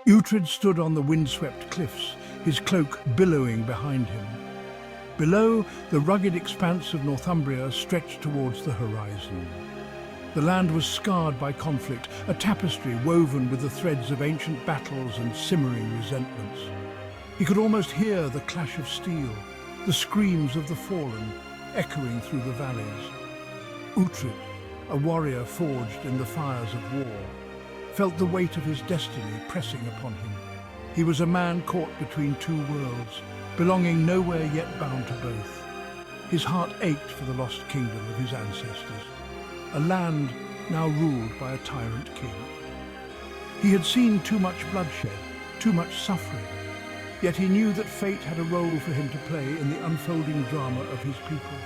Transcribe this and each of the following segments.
Uhtred stood on the windswept cliffs, his cloak billowing behind him. Below, the rugged expanse of Northumbria stretched towards the horizon. The land was scarred by conflict, a tapestry woven with the threads of ancient battles and simmering resentments. He could almost hear the clash of steel, the screams of the fallen, echoing through the valleys. Uhtred, a warrior forged in the fires of war, felt the weight of his destiny pressing upon him. He was a man caught between two worlds, belonging nowhere yet bound to both. His heart ached for the lost kingdom of his ancestors, a land now ruled by a tyrant king. He had seen too much bloodshed, too much suffering, yet he knew that fate had a role for him to play in the unfolding drama of his people.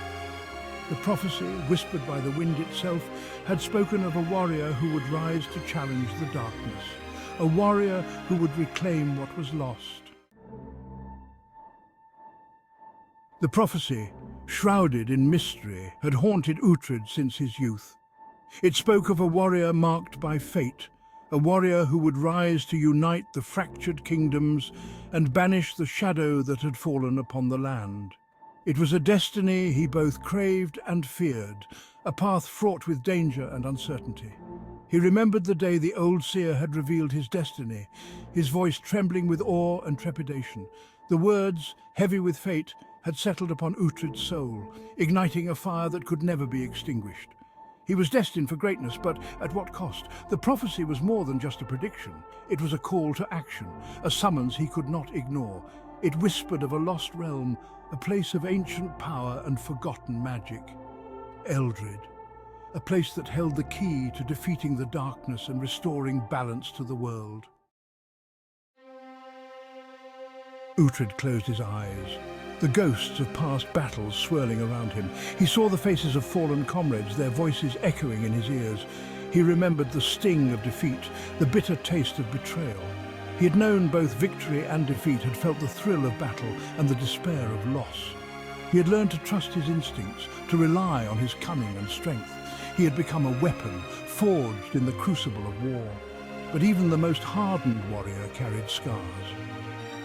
The prophecy, whispered by the wind itself, had spoken of a warrior who would rise to challenge the darkness, a warrior who would reclaim what was lost. The prophecy, shrouded in mystery, had haunted Uhtred since his youth. It spoke of a warrior marked by fate, a warrior who would rise to unite the fractured kingdoms and banish the shadow that had fallen upon the land. It was a destiny he both craved and feared, a path fraught with danger and uncertainty. He remembered the day the old seer had revealed his destiny, his voice trembling with awe and trepidation. The words, heavy with fate, had settled upon Uhtred's soul, igniting a fire that could never be extinguished. He was destined for greatness, but at what cost? The prophecy was more than just a prediction. It was a call to action, a summons he could not ignore. It whispered of a lost realm, a place of ancient power and forgotten magic. Eldrid, a place that held the key to defeating the darkness and restoring balance to the world. Uhtred closed his eyes, the ghosts of past battles swirling around him. He saw the faces of fallen comrades, their voices echoing in his ears. He remembered the sting of defeat, the bitter taste of betrayal. He had known both victory and defeat, had felt the thrill of battle and the despair of loss. He had learned to trust his instincts, to rely on his cunning and strength. He had become a weapon, forged in the crucible of war. But even the most hardened warrior carried scars.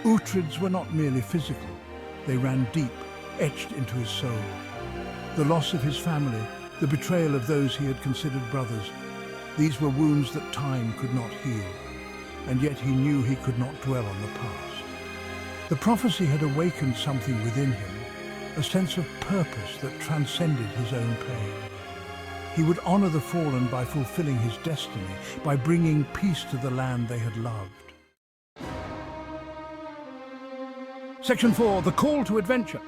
Uhtred's were not merely physical. They ran deep, etched into his soul. The loss of his family, the betrayal of those he had considered brothers, these were wounds that time could not heal. And yet he knew he could not dwell on the past. The prophecy had awakened something within him, a sense of purpose that transcended his own pain. He would honor the fallen by fulfilling his destiny, by bringing peace to the land they had loved. Section 4, the call to adventure.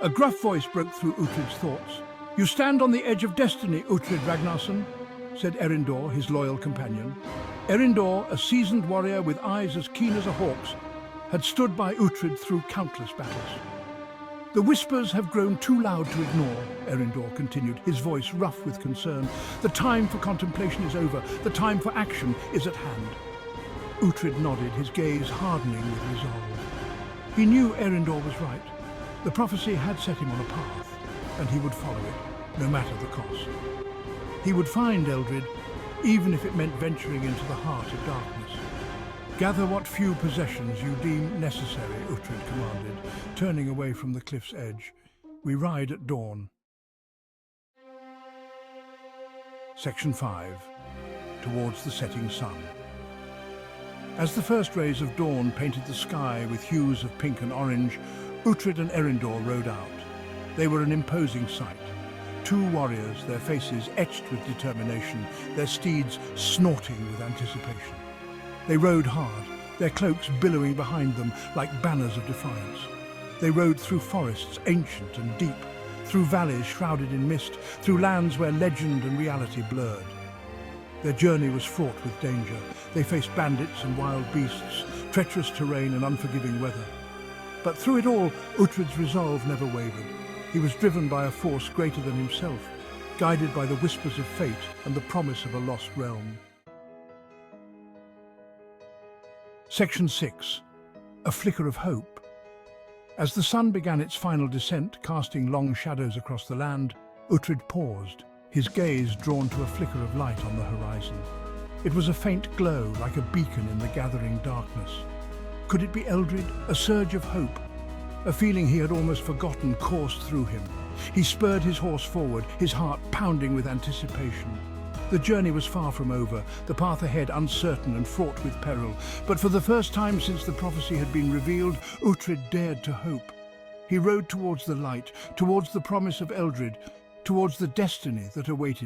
A gruff voice broke through Uhtred's thoughts. "You stand on the edge of destiny, Uhtred Ragnarsson," said Erindor, his loyal companion. Erindor, a seasoned warrior with eyes as keen as a hawk's, had stood by Uhtred through countless battles. "The whispers have grown too loud to ignore," Erindor continued, his voice rough with concern. "The time for contemplation is over. The time for action is at hand." Uhtred nodded, his gaze hardening with resolve. He knew Erindor was right. The prophecy had set him on a path, and he would follow it, no matter the cost. He would find Eldrid, even if it meant venturing into the heart of darkness. "Gather what few possessions you deem necessary," Uhtred commanded, turning away from the cliff's edge. "We ride at dawn." Section 5. Towards the setting sun. As the first rays of dawn painted the sky with hues of pink and orange, Uhtred and Erindor rode out. They were an imposing sight. Two warriors, their faces etched with determination, their steeds snorting with anticipation. They rode hard, their cloaks billowing behind them like banners of defiance. They rode through forests ancient and deep, through valleys shrouded in mist, through lands where legend and reality blurred. Their journey was fraught with danger. They faced bandits and wild beasts, treacherous terrain and unforgiving weather. But through it all, Uhtred's resolve never wavered. He was driven by a force greater than himself, guided by the whispers of fate and the promise of a lost realm. Section 6. A flicker of hope. As the sun began its final descent, casting long shadows across the land, Uhtred paused, his gaze drawn to a flicker of light on the horizon. It was a faint glow, like a beacon in the gathering darkness. Could it be Eldrid? A surge of hope. A feeling he had almost forgotten coursed through him. He spurred his horse forward, his heart pounding with anticipation. The journey was far from over, the path ahead uncertain and fraught with peril. But for the first time since the prophecy had been revealed, Uhtred dared to hope. He rode towards the light, towards the promise of Eldrid, towards the destiny that awaited.